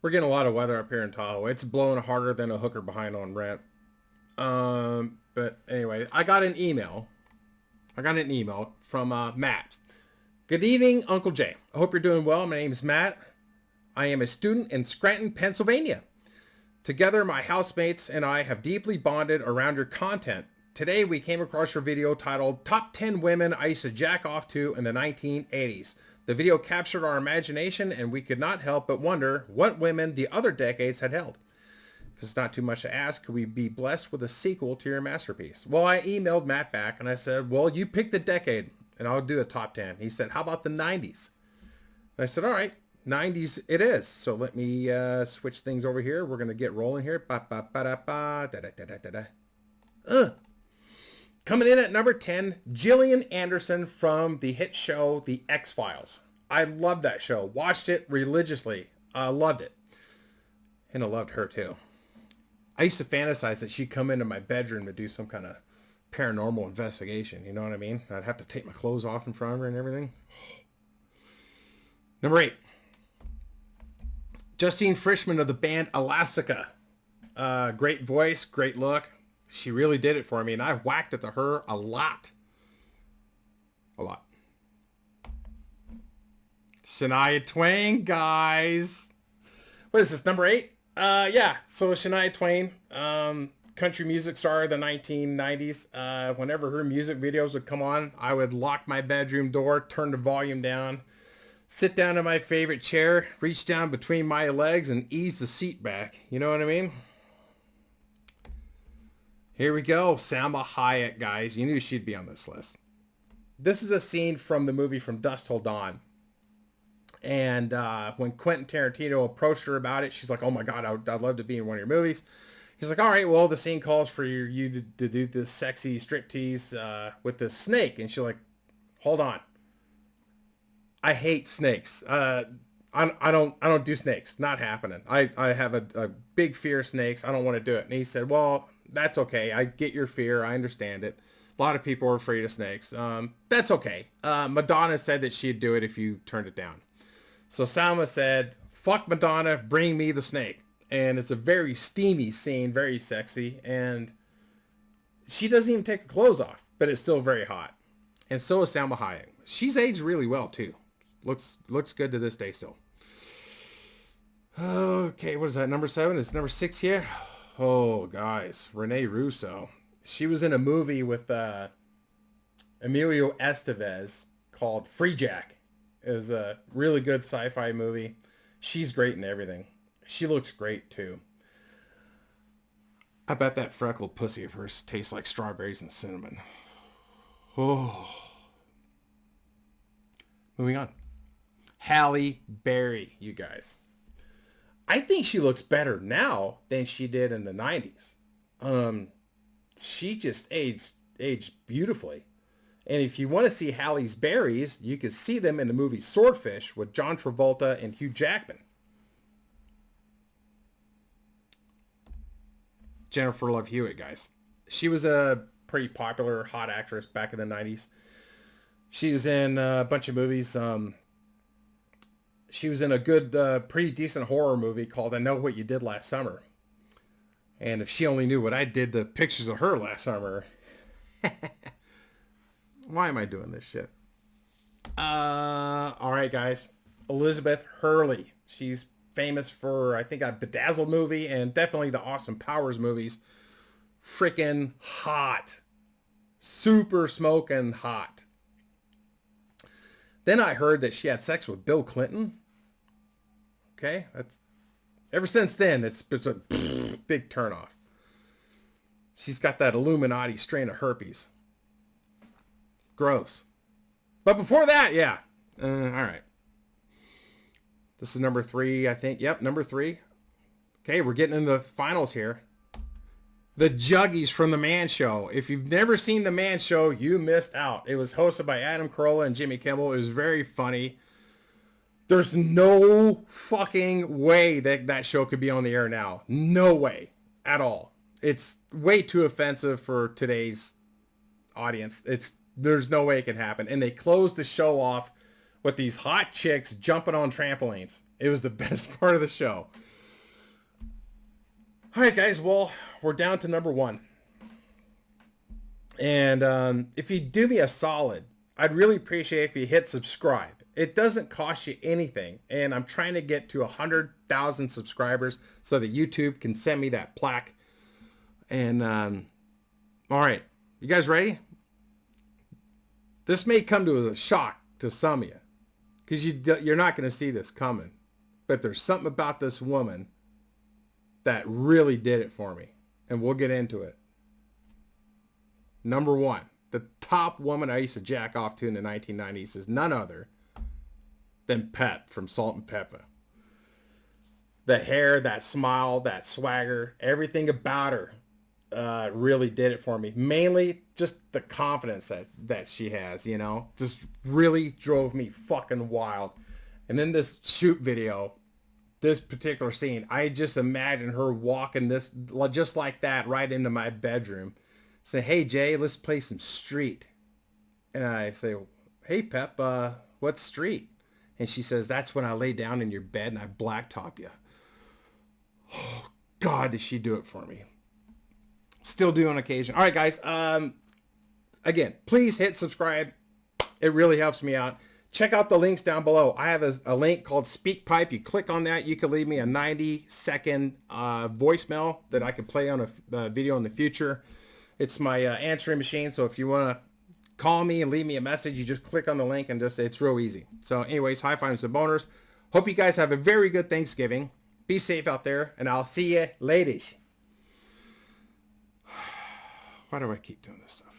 We're getting a lot of weather up here in Tahoe. It's blowing harder than a hooker behind on rent. But anyway, I got an email. From Matt. Good evening, Uncle Jay. I hope you're doing well. My name is Matt. I am a student in Scranton, Pennsylvania. Together, my housemates and I have deeply bonded around your content. Today, we came across your video titled Top 10 Women I Used to Jack Off To in the 1980s. The video captured our imagination, and we could not help but wonder what women the other decades had held. If it's not too much to ask, could we be blessed with a sequel to your masterpiece? Well, I emailed Matt back, and I said, well, you pick the decade, and I'll do a top 10. He said, how about the 90s? And I said, all right, 90s it is. So let me switch things over here. We're going to get rolling here. Coming in at number 10, Gillian Anderson from the hit show The X-Files. I loved that show. Watched it religiously. I loved it. And I loved her too. I used to fantasize that she'd come into my bedroom to do some kind of paranormal investigation. You know what I mean? I'd have to take my clothes off in front of her and everything. Number 8. Justine Frischman of the band Elastica. Great voice, great look. She really did it for me, and I whacked it to her a lot. A lot. Shania Twain, guys. What is this, number 8? Yeah, so Shania Twain, country music star of the 1990s. Whenever her music videos would come on, I would lock my bedroom door, turn the volume down, sit down in my favorite chair, reach down between my legs, and ease the seat back. You know what I mean? Here we go. Salma Hayek, guys. You knew she'd be on this list. This is a scene from the movie From Dusk Till Dawn. And when Quentin Tarantino approached her about it, she's like, oh my God, I'd love to be in one of your movies. He's like, all right, well, the scene calls for you to do this sexy striptease with this snake. And she's like, hold on. I hate snakes. I don't do snakes. Not happening. I have a big fear of snakes. I don't want to do it. And he said, well, that's okay. I get your fear. I understand it. A lot of people are afraid of snakes. That's okay. Madonna said that she'd do it if you turned it down. So Salma said, fuck Madonna, bring me the snake. And it's a very steamy scene, very sexy. And she doesn't even take her clothes off, but it's still very hot. And so is Salma Hayek. She's aged really well too. Looks good to this day still. Okay, what is that? Number 7? Is number 6 here? Oh, guys. Rene Russo. She was in a movie with Emilio Estevez called Free Jack. It was a really good sci-fi movie. She's great in everything. She looks great, too. I bet that freckled pussy of hers tastes like strawberries and cinnamon. Oh. Moving on. Halle Berry, you guys. I think she looks better now than she did in the 90s. She just aged beautifully. And if you want to see Halle's berries, you can see them in the movie Swordfish with John Travolta and Hugh Jackman. Jennifer Love Hewitt, guys. She was a pretty popular hot actress back in the 90s. She's in a bunch of movies. She was in a good, pretty decent horror movie called I Know What You Did Last Summer. And if she only knew what I did to pictures of her last summer. Why am I doing this shit? All right, guys. Elizabeth Hurley. She's famous for, I think, a Bedazzled movie and definitely the Austin Powers movies. Freaking hot. Super smoking hot. Then I heard that she had sex with Bill Clinton. Okay, that's ever since then it's a big turnoff. She's got that Illuminati strain of herpes. Gross. But before that, yeah. All right. This is number 3, I think. Yep, number 3. Okay, we're getting into the finals here. The Juggies from The Man Show. If you've never seen The Man Show, you missed out. It was hosted by Adam Carolla and Jimmy Kimmel. It was very funny. There's no fucking way that that show could be on the air now. No way at all. It's way too offensive for today's audience. There's no way it could happen. And they closed the show off with these hot chicks jumping on trampolines. It was the best part of the show. All right, guys. Well, we're down to number one. And if you do me a solid, I'd really appreciate if you hit subscribe. It doesn't cost you anything. And I'm trying to get to 100,000 subscribers so that YouTube can send me that plaque. And all right, you guys ready? This may come to a shock to some of you because you're not going to see this coming. But there's something about this woman that really did it for me. And we'll get into it. Number one, the top woman I used to jack off to in the 1990s is none other than Pep from Salt and Pepper. The hair, that smile, that swagger, everything about her really did it for me. Mainly just the confidence that she has, you know, just really drove me fucking wild. And then this shoot video, this particular scene, I just imagine her walking this just like that right into my bedroom. Say, hey, Jay, let's play some Street. And I say, hey, Pep, what's Street? And she says, that's when I lay down in your bed and I blacktop you. Oh, God, did she do it for me. Still do on occasion. All right, guys. Again, please hit subscribe. It really helps me out. Check out the links down below. I have a link called SpeakPipe. You click on that. You can leave me a 90-second voicemail that I could play on a video in the future. It's my answering machine, so if you want to call me and leave me a message, you just click on the link and just, it's real easy. So anyways, high fives and boners. Hope you guys have a very good Thanksgiving. Be safe out there, and I'll see you ladies. Why do I keep doing this stuff?